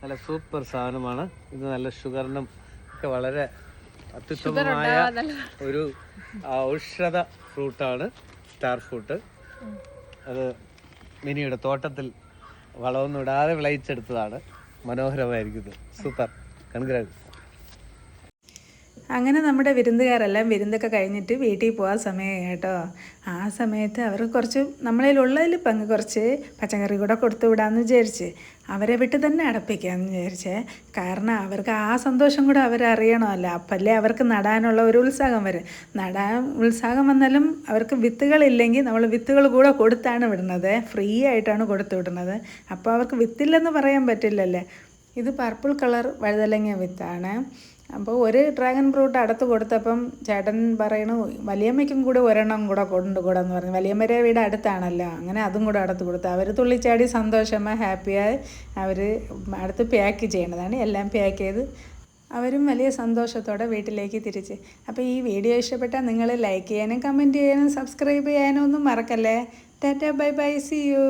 നല്ല സൂപ്പർ സാധനമാണ് ഇത്. നല്ല ഷുഗറിനും ഒക്കെ വളരെ അത്യുത്തമമായ ഒരു ഔഷധ ഫ്രൂട്ടാണ് സ്റ്റാർ ഫ്രൂട്ട്. അത് മിനിയുടെ തോട്ടത്തിൽ വളമൊന്നും ഇടാതെ വിളയിച്ചെടുത്തതാണ്. മനോഹരമായിരിക്കുന്നത്. Super, congrats. അങ്ങനെ നമ്മുടെ വിരുന്നുകാരെല്ലാം വിരുന്നൊക്കെ കഴിഞ്ഞിട്ട് വീട്ടിൽ പോകാൻ സമയമായി കേട്ടോ. ആ സമയത്ത് അവർ കുറച്ച് നമ്മളതിലുള്ളതിൽ പങ്ക് കുറച്ച് പച്ചക്കറി കൂടെ കൊടുത്തു വിടാമെന്ന് വിചാരിച്ച് അവരെ വിട്ട് തന്നെ അടപ്പിക്കാമെന്ന് വിചാരിച്ചേ. കാരണം അവർക്ക് ആ സന്തോഷം കൂടെ അവരറിയണമല്ലോ. അപ്പല്ലേ അവർക്ക് നടാനുള്ള ഒരു ഉത്സാഹം വരും. നടാൻ ഉത്സാഹം വന്നാലും അവർക്ക് വിത്തുകളില്ലെങ്കിൽ നമ്മൾ വിത്തുകൾ കൂടെ കൊടുത്താണ് വിടുന്നത്. ഫ്രീ ആയിട്ടാണ് കൊടുത്തു വിടുന്നത്. അപ്പോൾ അവർക്ക് വിത്തില്ലെന്ന് പറയാൻ പറ്റില്ലല്ലേ. ഇത് പർപ്പിൾ കളർ വഴുതലങ്ങ വിത്താണ്. അപ്പോൾ ഒരു ഡ്രാഗൺ ഫ്രൂട്ട് അടുത്ത് കൊടുത്തപ്പം ചേട്ടൻ പറയണു വലിയമ്മയ്ക്കും കൂടെ ഒരെണ്ണം കൂടെ കൊണ്ടുകൂടാന്ന് പറഞ്ഞു. വലിയമ്മയുടെ വീട് അടുത്താണല്ലോ. അങ്ങനെ അതും കൂടെ അടുത്ത് കൊടുത്തു. അവർ തുള്ളിച്ചാടി സന്തോഷമായി ഹാപ്പിയായി അവർ അടുത്ത് പാക്ക് ചെയ്യണതാണ്. എല്ലാം പാക്ക് ചെയ്ത് അവരും വലിയ സന്തോഷത്തോടെ വീട്ടിലേക്ക് തിരിച്ച്. അപ്പോൾ ഈ വീഡിയോ ഇഷ്ടപ്പെട്ടാൽ നിങ്ങൾ ലൈക്ക് ചെയ്യാനും കമൻറ്റ് ചെയ്യാനും സബ്സ്ക്രൈബ് ചെയ്യാനും ഒന്നും മറക്കല്ലേ. ടാറ്റാ, ബൈ ബൈ, സീ യു.